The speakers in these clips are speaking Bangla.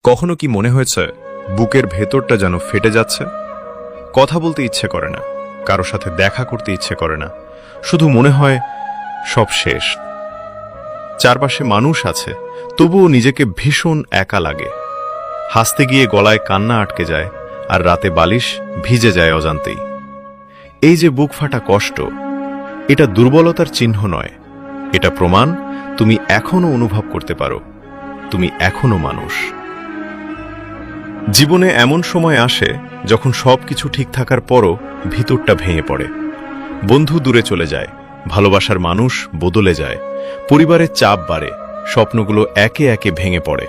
কখনো কি মনে হয়েছে বুকের ভেতরটা যেন ফেটে যাচ্ছে? কথা বলতে ইচ্ছে করে না, কারো সাথে দেখা করতে ইচ্ছে করে না, শুধু মনে হয় সব শেষ। চারপাশে মানুষ আছে, তবুও নিজেকে ভীষণ একা লাগে। হাসতে গিয়ে গলায় কান্না আটকে যায়, আর রাতে বালিশ ভিজে যায় অজান্তেই। এই যে বুক ফাটা কষ্ট, এটা দুর্বলতার চিহ্ন নয়, এটা প্রমাণ তুমি এখনো অনুভব করতে পারো, তুমি এখনো মানুষ। জীবনে এমন সময় আসে যখন সবকিছু ঠিক থাকার পরও ভিতরটা ভেঙে পড়ে। বন্ধু দূরে চলে যায়, ভালোবাসার মানুষ বদলে যায়, পরিবারের চাপ বাড়ে, স্বপ্নগুলো একে একে ভেঙে পড়ে।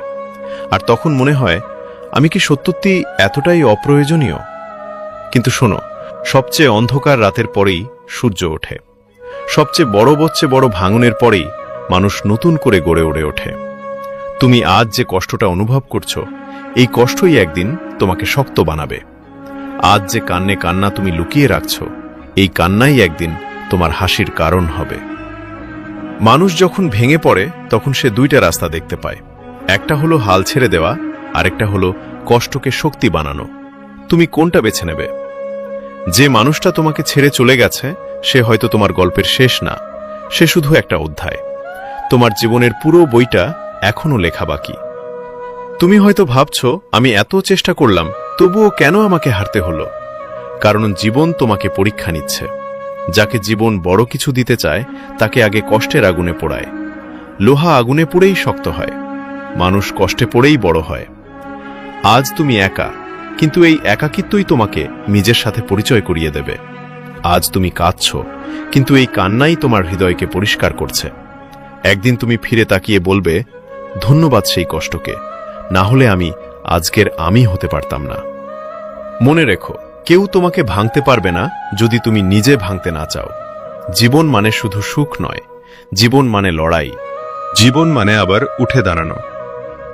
আর তখন মনে হয়, আমি কি সত্যি এতটাই অপ্রয়োজনীয়? কিন্তু শোনো, সবচেয়ে অন্ধকার রাতের পরেই সূর্য ওঠে। সবচেয়ে বড় ভাঙনের পরেই মানুষ নতুন করে গড়ে ওঠে। তুমি আজ যে কষ্টটা অনুভব করছো, এই কষ্টই একদিন তোমাকে শক্ত বানাবে। আজ যে কান্নে কান্না তুমি লুকিয়ে রাখছো, এই কান্নাই একদিন তোমার হাসির কারণ হবে। মানুষ যখন ভেঙে পড়ে তখন সে দুইটা রাস্তা দেখতে পায়। একটা হলো হাল ছেড়ে দেওয়া, আরেকটা হলো কষ্টকে শক্তি বানানো। তুমি কোনটা বেছে নেবে? যে মানুষটা তোমাকে ছেড়ে চলে গেছে, সে হয়তো তোমার গল্পের শেষ না, সে শুধু একটা অধ্যায়। তোমার জীবনের পুরো বইটা এখনো লেখা বাকি। তুমি হয়তো ভাবছো, আমি এত চেষ্টা করলাম, তবুও কেন আমাকে হারতে হলো? কারণ জীবন তোমাকে পরীক্ষা নিচ্ছে। যাকে জীবন বড় কিছু দিতে চায়, তাকে আগে কষ্টের আগুনে পোড়ায়। লোহা আগুনে পুড়েই শক্ত হয়, মানুষ কষ্টে পড়েই বড় হয়। আজ তুমি একা, কিন্তু এই একাকিত্বই তোমাকে নিজের সাথে পরিচয় করিয়ে দেবে। আজ তুমি কাঁদছো, কিন্তু এই কান্নাই তোমার হৃদয়কে পরিষ্কার করছে। একদিন তুমি ফিরে তাকিয়ে বলবে, ধন্যবাদ সেই কষ্টকে, না হলে আমি আজকের আমি হতে পারতাম না। মনে রেখো, কেউ তোমাকে ভাঙতে পারবে না যদি তুমি নিজে ভাঙতে না চাও। জীবন মানে শুধু সুখ নয়, জীবন মানে লড়াই। জীবন মানে আবার উঠে দাঁড়ানো।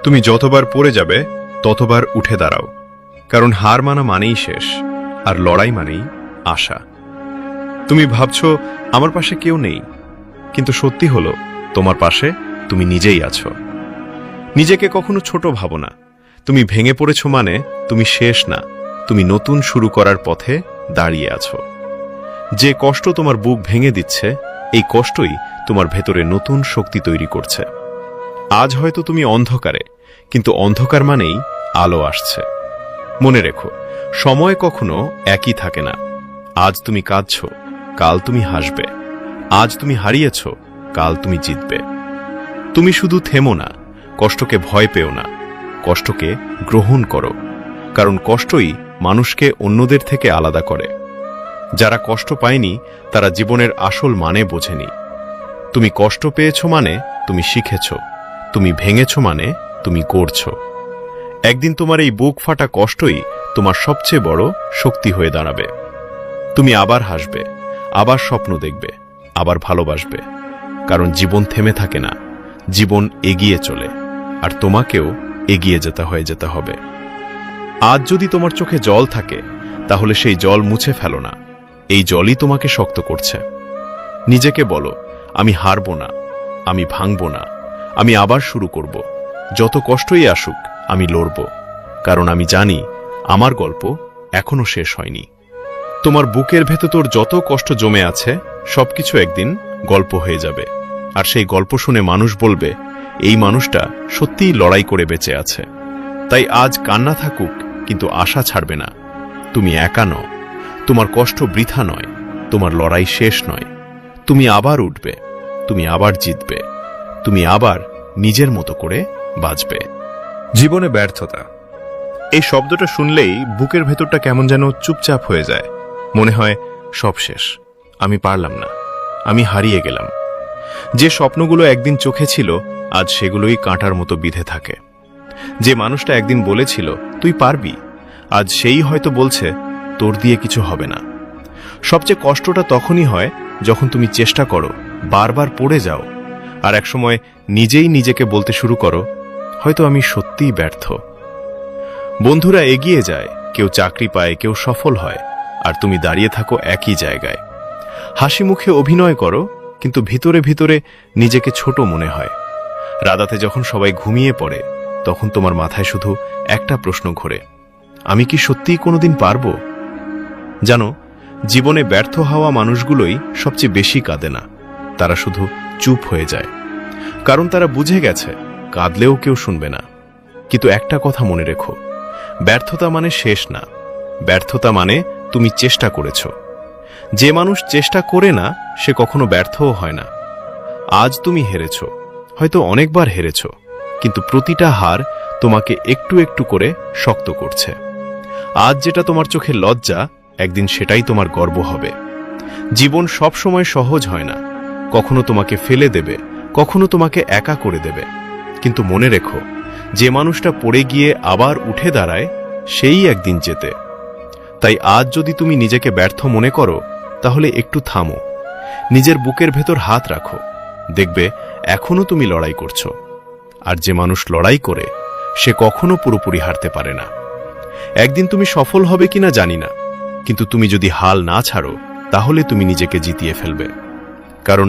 তুমি যতবার পড়ে যাবে ততবার উঠে দাঁড়াও, কারণ হার মানা মানেই শেষ, আর লড়াই মানেই আশা। তুমি ভাবছো আমার পাশে কেউ নেই, কিন্তু সত্যি হলো তোমার পাশে তুমি নিজেই আছো। নিজেকে কখনো ছোট ভাবো না। তুমি ভেঙে পড়েছ মানে তুমি শেষ না, তুমি নতুন শুরু করার পথে দাঁড়িয়ে আছো। যে কষ্ট তোমার বুক ভেঙে দিচ্ছে, এই কষ্টই তোমার ভেতরে নতুন শক্তি তৈরি করছে। আজ হয়তো তুমি অন্ধকারে, কিন্তু অন্ধকার মানেই আলো আসছে। মনে রেখো, সময় কখনো একই থাকে না। আজ তুমি কাঁদছো, কাল তুমি হাসবে। আজ তুমি হারিয়েছ, কাল তুমি জিতবে। তুমি শুধু থেমো না, কষ্টকে ভয় পেও না, কষ্টকে গ্রহণ করো, কারণ কষ্টই মানুষকে অন্যদের থেকে আলাদা করে। যারা কষ্ট পায়নি তারা জীবনের আসল মানে বোঝেনি। তুমি কষ্ট পেয়েছ মানে তুমি শিখেছ, তুমি ভেঙেছ মানে তুমি গড়ছ। একদিন তোমার এই বুক ফাটা কষ্টই তোমার সবচেয়ে বড় শক্তি হয়ে দাঁড়াবে। তুমি আবার হাসবে, আবার স্বপ্ন দেখবে, আবার ভালোবাসবে, কারণ জীবন থেমে থাকে না, জীবন এগিয়ে চলে, আর তোমাকেও এগিয়ে যেতে হবে। আজ যদি তোমার চোখে জল থাকে, তাহলে সেই জল মুছে ফেলো না, এই জলই তোমাকে শক্ত করছে। নিজেকে বলো, আমি হারব না, আমি ভাঙব না, আমি আবার শুরু করব। যত কষ্টই আসুক আমি লড়ব, কারণ আমি জানি আমার গল্প এখনো শেষ হয়নি। তোমার বুকের ভেতর যত কষ্ট জমে আছে, সবকিছু একদিন গল্প হয়ে যাবে, আর সেই গল্প শুনে মানুষ বলবে, এই মানুষটা সত্যিই লড়াই করে বেঁচে আছে। তাই আজ কান্না থাকুক, কিন্তু আশা ছাড়বে না। তুমি একা নও, তোমার কষ্ট বৃথা নয়, তোমার লড়াই শেষ নয়। তুমি আবার উঠবে, তুমি আবার জিতবে, তুমি আবার নিজের মতো করে বাঁচবে। জীবনে ব্যর্থতা, এই শব্দটা শুনলেই বুকের ভেতরটা কেমন যেন চুপচাপ হয়ে যায়। মনে হয় সব শেষ, আমি পারলাম না, আমি হারিয়ে গেলাম। যে স্বপ্নগুলো একদিন চোখে ছিল, আজ সেগুলোই কাঁটার মতো বিঁধে থাকে। যে মানুষটা একদিন বলেছিল তুই পারবি, আজ সেই হয়তো বলছে তোর দিয়ে কিছু হবে না। সবচেয়ে কষ্টটা তখনই হয় যখন তুমি চেষ্টা করো, বারবার পড়ে যাও, আর একসময় নিজেই নিজেকে বলতে শুরু করো, হয়তো আমি সত্যিই ব্যর্থ। বন্ধুরা এগিয়ে যায়, কেউ চাকরি পায়, কেউ সফল হয়, আর তুমি দাঁড়িয়ে থাকো একই জায়গায়। হাসি মুখে অভিনয় করো, কিন্তু ভিতরে ভিতরে নিজেকে ছোট মনে হয়। রাদাতে যখন সবাই ঘুমিয়ে পড়ে, তখন তোমার মাথায় শুধু একটা প্রশ্ন ঘোরে, আমি কি সত্যিই কোনোদিন পারবো? জানো, জীবনে ব্যর্থ হওয়া মানুষগুলোই সবচেয়ে বেশি কাঁদে না, তারা শুধু চুপ হয়ে যায়। কারণ তারা বুঝে গেছে কাঁদলেও কেউ শুনবে না। কিন্তু একটা কথা মনে রেখো, ব্যর্থতা মানে শেষ না, ব্যর্থতা মানে তুমি চেষ্টা করেছ। যে মানুষ চেষ্টা করে না সে কখনো ব্যর্থও হয় না। আজ তুমি হেরেছ, হয়তো অনেকবার হেরেছ, কিন্তু প্রতিটা হার তোমাকে একটু একটু করে শক্ত করছে। আজ যেটা তোমার চোখে লজ্জা, একদিন সেটাই তোমার গর্ব হবে। জীবন সব সময় সহজ হয় না, কখনো তোমাকে ফেলে দেবে, কখনো তোমাকে একা করে দেবে। কিন্তু মনে রেখো, যে মানুষটা পড়ে গিয়ে আবার উঠে দাঁড়ায় সেই একদিন জেতে। তাই আজ যদি তুমি নিজেকে ব্যর্থ মনে করো, তাহলে একটু থামো, নিজের বুকের ভেতর হাত রাখো, দেখবে এখনো তুমি লড়াই করছো। আর যে মানুষ লড়াই করে সে কখনো পুরোপুরি হারতে পারে না। একদিন তুমি সফল হবে কিনা জানি না, কিন্তু তুমি যদি হাল না ছাড়ো তাহলে তুমি নিজেকে জিতিয়ে ফেলবে। কারণ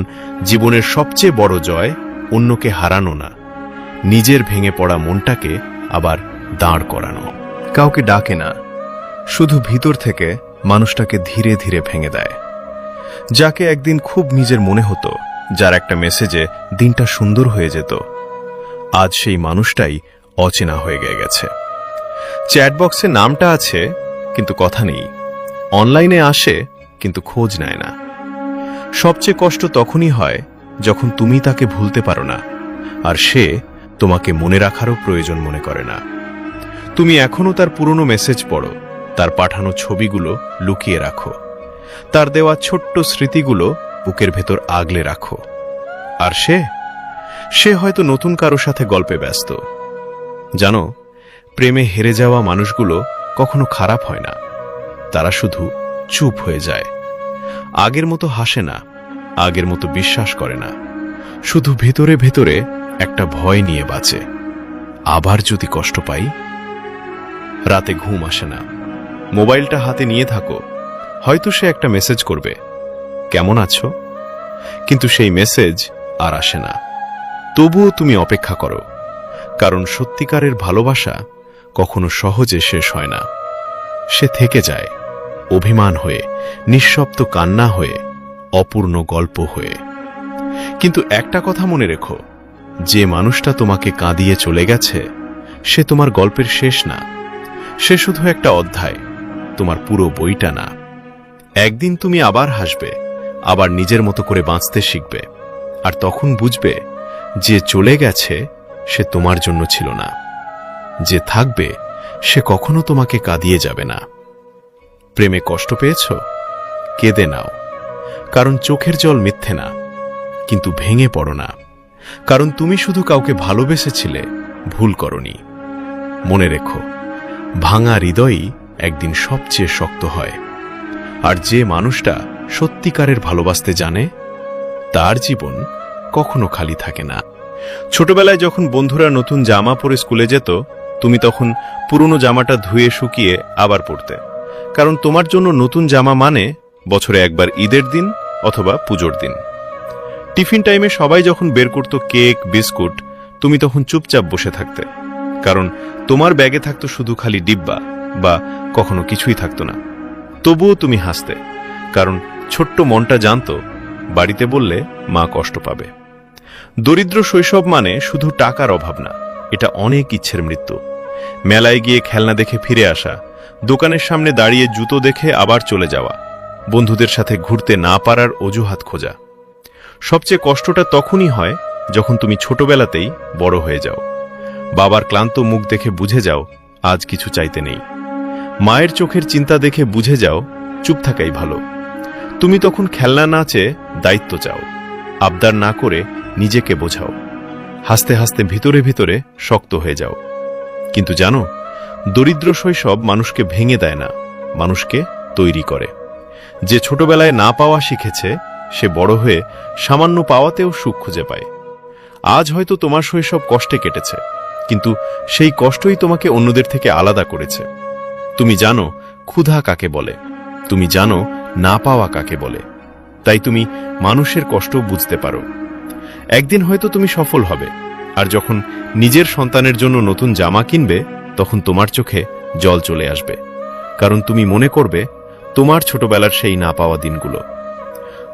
জীবনের সবচেয়ে বড় জয় অন্যকে হারানো না, নিজের ভেঙে পড়া মনটাকে আবার দাঁড় করানো। কাউকে ডাকে না, শুধু ভিতর থেকে মানুষটাকে ধীরে ধীরে ভেঙে দেয়। যাকে একদিন খুব নিজের মনে হতো, যার একটা মেসেজে দিনটা সুন্দর হয়ে যেত, আজ সেই মানুষটাই অচেনা হয়ে গেছে। চ্যাটবক্সে নামটা আছে কিন্তু কথা নেই, অনলাইনে আসে কিন্তু খোঁজ নেয় না। সবচেয়ে কষ্ট তখনই হয় যখন তুমি তাকে ভুলতে পারো না, আর সে তোমাকে মনে রাখারও প্রয়োজন মনে করে না। তুমি এখনো তার পুরনো মেসেজ পড়ো, তার পাঠানো ছবিগুলো লুকিয়ে রাখো, তার দেওয়া ছোট্ট স্মৃতিগুলো বুকের ভেতর আগলে রাখো। আর সে হয়তো নতুন কারো সাথে গল্পে ব্যস্ত। জানো, প্রেমে হেরে যাওয়া মানুষগুলো কখনো খারাপ হয় না, তারা শুধু চুপ হয়ে যায়। আগের মতো হাসে না, আগের মতো বিশ্বাস করে না, শুধু ভেতরে ভেতরে একটা ভয় নিয়ে বাঁচে, আবার যদি কষ্ট পাই। রাতে ঘুম আসে না, মোবাইলটা হাতে নিয়ে থাকো, হয়তো সে একটা মেসেজ করবে, কেমন আছো? কিন্তু সেই মেসেজ আর আসে না। তবুও তুমি অপেক্ষা করো, কারণ সত্যিকারের ভালোবাসা কখনো সহজে শেষ হয় না। সে থেকে যায়, অভিমান হয়ে, নিঃশব্দ কান্না হয়ে, অপূর্ণ গল্প হয়ে। কিন্তু একটা কথা মনে রেখো, যে মানুষটা তোমাকে কাঁদিয়ে চলে গেছে সে তোমার গল্পের শেষ না, সে শুধু একটা অধ্যায়, তোমার পুরো বইটা না। একদিন তুমি আবার হাসবে, আবার নিজের মতো করে বাঁচতে শিখবে, আর তখন বুঝবে যে চলে গেছে সে তোমার জন্য ছিল না, যে থাকবে সে কখনো তোমাকে কাঁদিয়ে যাবে না। প্রেমে কষ্ট পেয়েছ? কেঁদে নাও, কারণ চোখের জল মিথ্যে না। কিন্তু ভেঙে পড়ো না, কারণ তুমি শুধু কাউকে ভালোবেসেছিলে, ভুল করনি। মনে রেখো, ভাঙা হৃদয়ই একদিন সবচেয়ে শক্ত হয়। আর যে মানুষটা সত্যিকারের ভালোবাসতে জানে তার জীবন কখনো খালি থাকে না। ছোটবেলায় যখন বন্ধুরা নতুন জামা পরে স্কুলে যেত, তুমি তখন পুরনো জামাটা ধুয়ে শুকিয়ে আবার পরতে, কারণ তোমার জন্য নতুন জামা মানে বছরে একবার ঈদের দিন অথবা পুজোর দিন। টিফিন টাইমে সবাই যখন বের করত কেক, বিস্কুট, তুমি তখন চুপচাপ বসে থাকতে, কারণ তোমার ব্যাগে থাকতো শুধু খালি ডিব্বা, বা কখনো কিছুই থাকতো না। তবুও তুমি হাসতে, কারণ ছোট্ট মনটা জানতো বাড়িতে বললে মা কষ্ট পাবে। দরিদ্র শৈশব মানে শুধু টাকার অভাব না, এটা অনেক ইচ্ছের মৃত্যু। মেলায় গিয়ে খেলনা দেখে ফিরে আসা, দোকানের সামনে দাঁড়িয়ে জুতো দেখে আবার চলে যাওয়া, বন্ধুদের সাথে ঘুরতে না পারার অজুহাত খোঁজা। সবচেয়ে কষ্টটা তখনই হয় যখন তুমি ছোটবেলাতেই বড় হয়ে যাও। বাবার ক্লান্ত মুখ দেখে বুঝে যাও আজ কিছু চাইতে নেই। মায়ের চোখের চিন্তা দেখে বুঝে যাও চুপ থাকাই ভালো। তুমি তখন খেলনা না চেয়ে দায়িত্ব চাও, আবদার না করে নিজেকে বোঝাও, হাসতে হাসতে ভিতরে ভিতরে শক্ত হয়ে যাও। কিন্তু জানো, দরিদ্র শৈশব মানুষকে ভেঙে দেয় না, মানুষকে তৈরি করে। যে ছোটবেলায় না পাওয়া শিখেছে সে বড় হয়ে সামান্য পাওয়াতেও সুখ খুঁজে পায়। আজ হয়তো তোমার শৈশব কষ্টে কেটেছে, কিন্তু সেই কষ্টই তোমাকে অন্যদের থেকে আলাদা করেছে। তুমি জানো ক্ষুধা কাকে বলে, তুমি জানো না পাওয়া কাকে বলে, তাই তুমি মানুষের কষ্ট বুঝতে পারো। একদিন হয়তো তুমি সফল হবে, আর যখন নিজের সন্তানের জন্য নতুন জামা কিনবে, তখন তোমার চোখে জল চলে আসবে, কারণ তুমি মনে করবে তোমার ছোটবেলার সেই না পাওয়া দিনগুলো।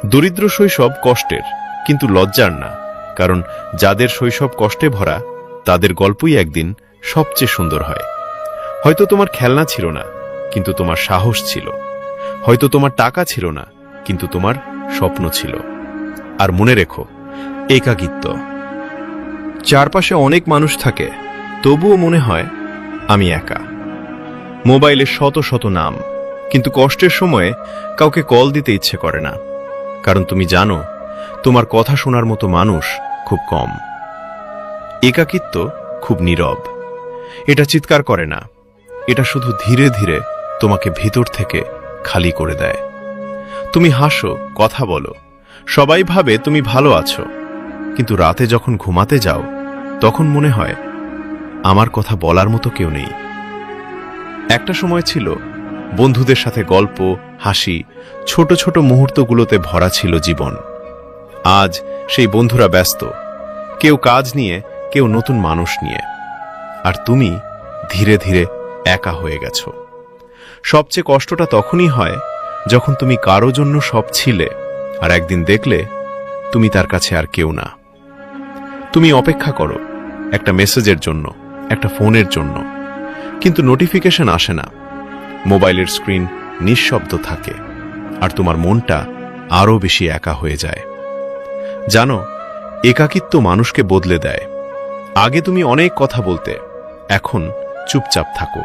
দরিদ্র শৈশব কষ্টের, কিন্তু লজ্জার না, কারণ যাদের শৈশব কষ্টে ভরা তাদের গল্পই একদিন সবচেয়ে সুন্দর হয়। হয়তো তোমার খেলনা ছিল না, কিন্তু তোমার সাহস ছিল। হয়তো তোমার টাকা ছিল না, কিন্তু তোমার স্বপ্ন ছিল। আর মনে রেখো, একাকিত্ব। চারপাশে অনেক মানুষ থাকে, তবুও মনে হয় আমি একা। মোবাইলে শত শত নাম, কিন্তু কষ্টের সময়ে কাউকে কল দিতে ইচ্ছে করে না, কারণ তুমি জানো তোমার কথা শোনার মতো মানুষ খুব কম। একাকিত্ব খুব নীরব, এটা চিৎকার করে না, এটা শুধু ধীরে ধীরে তোমাকে ভিতর থেকে খালি করে দেয়। তুমি হাসো, কথা বলো, সবাই ভাবে তুমি ভালো আছো, কিন্তু রাতে যখন ঘুমাতে যাও তখন মনে হয় আমার কথা বলার মতো কেউ নেই। একটা সময় ছিল বন্ধুদের সাথে গল্প, হাসি, ছোট ছোট মুহূর্তগুলোতে ভরা ছিল জীবন। আজ সেই বন্ধুরা ব্যস্ত, কেউ কাজ নিয়ে, কেউ নতুন মানুষ নিয়ে, আর তুমি ধীরে ধীরে একা হয়ে গেছো। সবচেয়ে কষ্টটা তখনই হয় যখন তুমি কারো জন্য সব ছিলে, আর একদিন দেখলে তুমি তার কাছে আর কেউ না। তুমি অপেক্ষা করো একটা মেসেজের জন্য, একটা ফোনের জন্য, কিন্তু নোটিফিকেশন আসে না। মোবাইলের স্ক্রিন নিঃশব্দ থাকে, আর তোমার মনটা আরও বেশি একা হয়ে যায়। জানো, একাকিত্ব মানুষকে বদলে দেয়। আগে তুমি অনেক কথা বলতে, এখন চুপচাপ থাকো।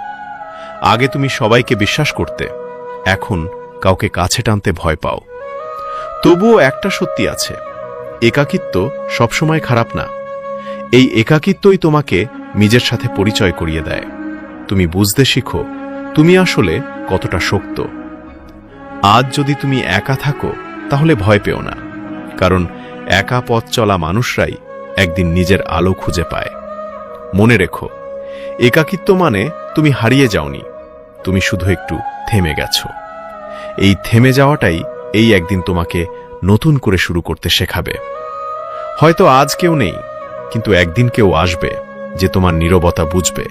আগে তুমি সবাইকে বিশ্বাস করতে, এখন কাউকে কাছে টানতে ভয় পাও। তবুও একটা সত্যি আছে, একাকিত্ব সবসময় খারাপ না। এই একাকিত্বই তোমাকে নিজের সাথে পরিচয় করিয়ে দেয়। তুমি বুঝতে শিখো তুমি আসলে কতটা শক্ত। আজ যদি তুমি একা থাকো তাহলে ভয় পেও না, কারণ একা পথ চলা মানুষরাই একদিন নিজের আলো খুঁজে পায়। মনে রেখো, একাকিত্ব মানে তুমি হারিয়ে যাওনি, তুমি শুধু একটু থেমে গেছো। এই থেমে যাওয়াটাই এই একদিন তোমাকে নতুন করে শুরু করতে শেখাবে। হয়তো আজ কেউ নেই, কিন্তু একদিন কেউ আসবে যে তোমার নীরবতা বুঝবে,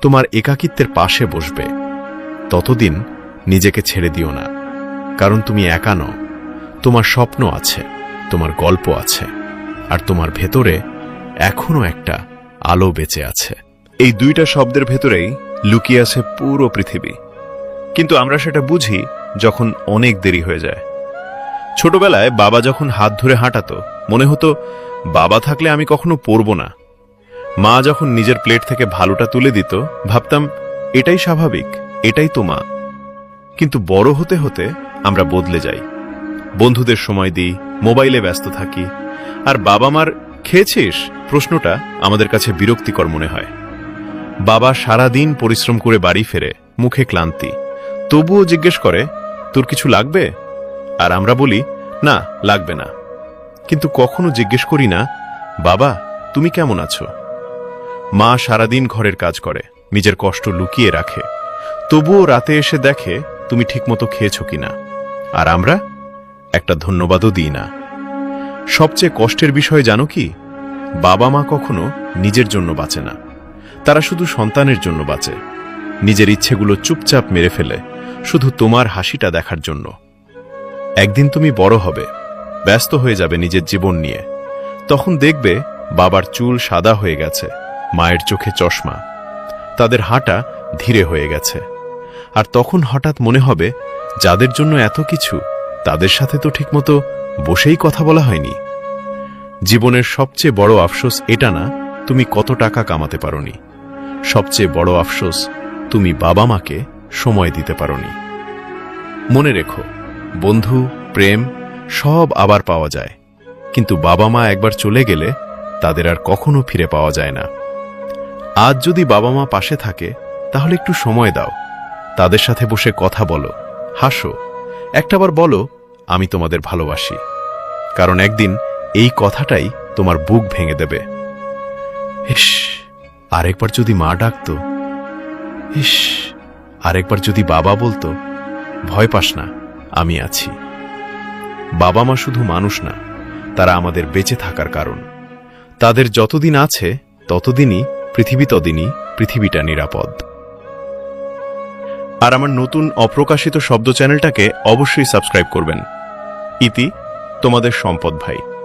তোমার একাকিত্বের পাশে বসবে। ততদিন নিজেকে ছেড়ে দিও না, কারণ তুমি একা নও। তোমার স্বপ্ন আছে, তোমার গল্প আছে, আর তোমার ভেতরে এখনো একটা আলো বেঁচে আছে। এই দুইটা শব্দের ভেতরেই লুকিয়ে আছে পুরো পৃথিবী, কিন্তু আমরা সেটা বুঝি যখন অনেক দেরি হয়ে যায়। ছোটবেলায় বাবা যখন হাত ধরে হাঁটাতো, মনে হতো বাবা থাকলে আমি কখনো পড়ব না। মা যখন নিজের প্লেট থেকে ভালুটা তুলে দিত, ভাবতাম এটাই স্বাভাবিক, এটাই তো মা। কিন্তু বড় হতে হতে আমরা বদলে যাই। বন্ধুদের সময় দিই, মোবাইলে ব্যস্ত থাকি, আর বাবা মার খেয়েছিস প্রশ্নটা আমাদের কাছে বিরক্তিকর মনে হয়। বাবা সারা দিন পরিশ্রম করে বাড়ি ফেরে, মুখে ক্লান্তি, তবুও জিজ্ঞেস করে তোর কিছু লাগবে? আর আমরা বলি না, লাগবে না। কিন্তু কখনো জিজ্ঞেস করি না, বাবা তুমি কেমন আছো? মা সারাদিন ঘরের কাজ করে, নিজের কষ্ট লুকিয়ে রাখে, তবুও রাতে এসে দেখে তুমি ঠিকমতো খেয়েছো কিনা। আর আমরা একটা ধন্যবাদও দিই না। সবচেয়ে কষ্টের বিষয় জানো কি? বাবা মা কখনো নিজের জন্য বাঁচে না, তারা শুধু সন্তানের জন্য বাঁচে। নিজের ইচ্ছেগুলো চুপচাপ মেরে ফেলে শুধু তোমার হাসিটা দেখার জন্য। একদিন তুমি বড় হবে, ব্যস্ত হয়ে যাবে নিজের জীবন নিয়ে, তখন দেখবে বাবার চুল সাদা হয়ে গেছে, মায়ের চোখে চশমা, তাদের হাঁটা ধীরে হয়ে গেছে। আর তখন হঠাৎ মনে হবে যাদের জন্য এত কিছু, তাদের সাথে তো ঠিকমতো বসেই কথা বলা হয়নি। জীবনের সবচেয়ে বড় আফসোস এটা না তুমি কত টাকা কামাতে পারোনি, সবচেয়ে বড় আফসোস তুমি বাবা মাকে সময় দিতে পারোনি। মনে রেখো, বন্ধু, প্রেম সব আবার পাওয়া যায়, কিন্তু বাবা মা একবার চলে গেলে তাদের আর কখনো ফিরে পাওয়া যায় না। আজ যদি বাবা মা পাশে থাকে তাহলে একটু সময় দাও, তাদের সাথে বসে কথা বলো, হাসো, একটাবার বলো আমি তোমাদের ভালোবাসি, কারণ একদিন এই কথাটাই তোমার বুক ভেঙে দেবে। ইস, আরেকবার যদি মা ডাকতো, ইস, আরেকবার যদি বাবা বলতো ভয় পাস না, আমি আছি। বাবা মা শুধু মানুষ না, তারা আমাদের বেঁচে থাকার কারণ। তাদের যতদিন আছে ততদিনই পৃথিবীটা নিরাপদ। আর আমার নতুন অপ্রকাশিত শব্দ চ্যানেলটাকে অবশ্যই সাবস্ক্রাইব করবেন। ইতি, তোমাদের সম্পদ ভাই।